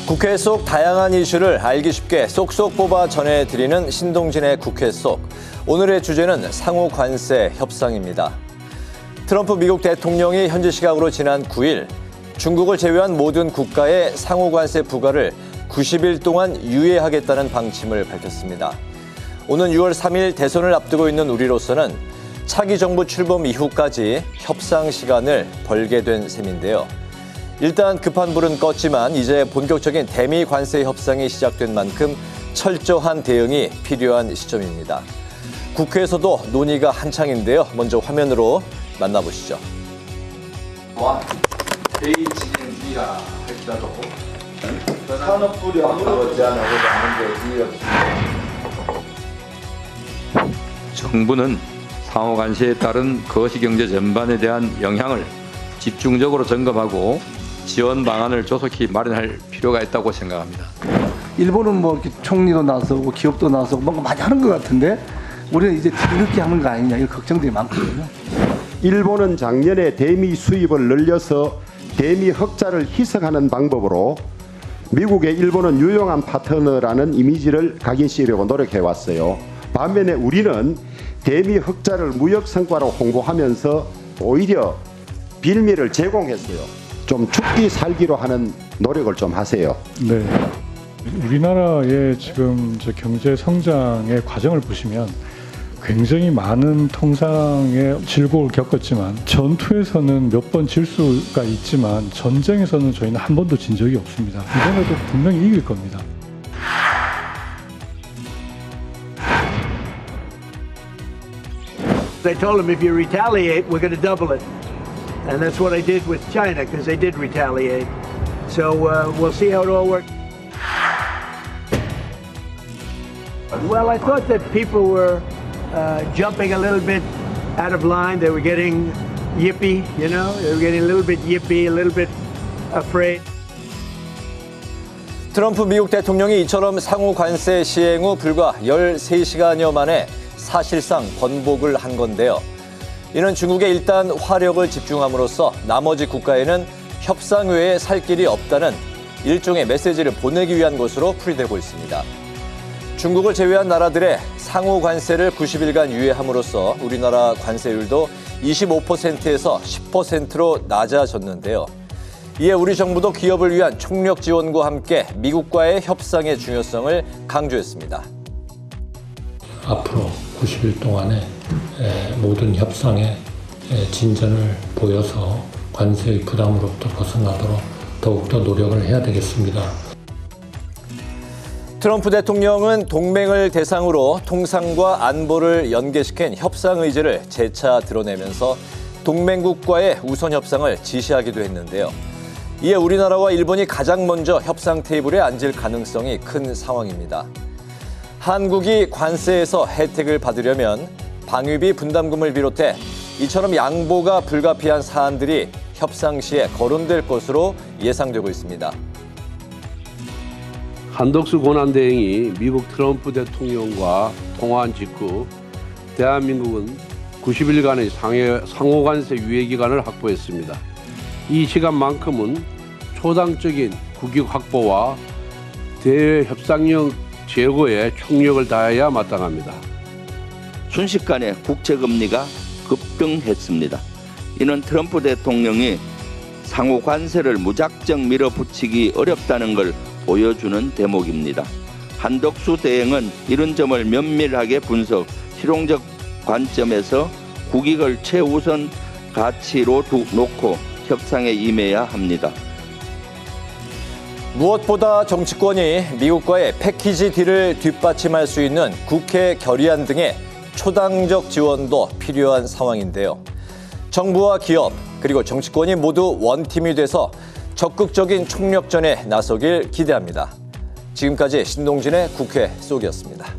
국회 속 다양한 이슈를 알기 쉽게 쏙쏙 뽑아 전해드리는 신동진의 국회 속. 오늘의 주제는 상호 관세 협상입니다. 트럼프 미국 대통령이 현지 시각으로 지난 9일 중국을 제외한 모든 국가의 상호 관세 부과를 90일 동안 유예하겠다는 방침을 밝혔습니다. 오는 6월 3일 대선을 앞두고 있는 우리로서는 차기 정부 출범 이후까지 협상 시간을 벌게 된 셈인데요. 일단 급한 불은 껐지만 이제 본격적인 대미 관세 협상이 시작된 만큼 철저한 대응이 필요한 시점입니다. 국회에서도 논의가 한창인데요. 먼저 화면으로 만나보시죠. 베이징이라 할지라도 산업부령으로 제안하고자 하는데 이의 없습니다. 정부는 상호 관세에 따른 거시경제 전반에 대한 영향을 집중적으로 점검하고 지원 방안을 조속히 마련할 필요가 있다고 생각합니다. 일본은 뭐 이렇게 총리도 나서고 기업도 나서고 뭔가 많이 하는 것 같은데 우리는 이제 뒤늦게 하는 거 아니냐 이런 걱정들이 많거든요. 일본은 작년에 대미 수입을 늘려서 대미 흑자를 희석하는 방법으로 미국의 일본은 유용한 파트너라는 이미지를 각인시키려고 노력해왔어요. 반면에 우리는 대미 흑자를 무역 성과로 홍보하면서 오히려 빌미를 제공했어요. 좀 죽기 살기로 하는 노력을 좀 하세요. 네, 우리나라의 지금 경제 성장의 과정을 보시면 굉장히 많은 통상의 질곡을 겪었지만 전투에서는 몇 번 질 수가 있지만 전쟁에서는 저희는 한 번도 진 적이 없습니다. 이번에도 분명히 이길 겁니다. I told them if you retaliate, we're going to double it. And that's what I did with China, because they did retaliate. So we'll see how it all works. Well, I thought that people were jumping a little bit out of line. They were getting yippy, you know? They were getting a little bit yippy, a little bit afraid. 트럼프 미국 대통령이 이처럼 상호 관세 시행 후 불과 13시간여 만에 사실상 번복을 한 건데요. 이는 중국에 일단 화력을 집중함으로써 나머지 국가에는 협상 외에 살 길이 없다는 일종의 메시지를 보내기 위한 것으로 풀이되고 있습니다. 중국을 제외한 나라들의 상호 관세를 90일간 유예함으로써 우리나라 관세율도 25%에서 10%로 낮아졌는데요. 이에 우리 정부도 기업을 위한 총력 지원과 함께 미국과의 협상의 중요성을 강조했습니다. 앞으로 90일 동안에 모든 협상에 진전을 보여서 관세의 부담으로부터 벗어나도록 더욱더 노력을 해야 되겠습니다. 트럼프 대통령은 동맹을 대상으로 통상과 안보를 연계시킨 협상 의지를 재차 드러내면서 동맹국과의 우선 협상을 지시하기도 했는데요. 이에 우리나라와 일본이 가장 먼저 협상 테이블에 앉을 가능성이 큰 상황입니다. 한국이 관세에서 혜택을 받으려면 방위비 분담금을 비롯해 이처럼 양보가 불가피한 사안들이 협상 시에 거론될 것으로 예상되고 있습니다. 한덕수 고난대행이 미국 트럼프 대통령과 통화한 직후 대한민국은 90일간의 상호관세 유예 기간을 확보했습니다. 이 시간만큼은 초당적인 국익 확보와 대외 협상력 제고에 총력을 다해야 마땅합니다. 순식간에 국채금리가 급등했습니다. 이는 트럼프 대통령이 상호 관세를 무작정 밀어붙이기 어렵다는 걸 보여주는 대목입니다. 한덕수 대행은 이런 점을 면밀하게 분석, 실용적 관점에서 국익을 최우선 가치로 놓고 협상에 임해야 합니다. 무엇보다 정치권이 미국과의 패키지 딜을 뒷받침할 수 있는 국회 결의안 등의 초당적 지원도 필요한 상황인데요. 정부와 기업 그리고 정치권이 모두 원팀이 돼서 적극적인 총력전에 나서길 기대합니다. 지금까지 신동진의 국회 속이었습니다.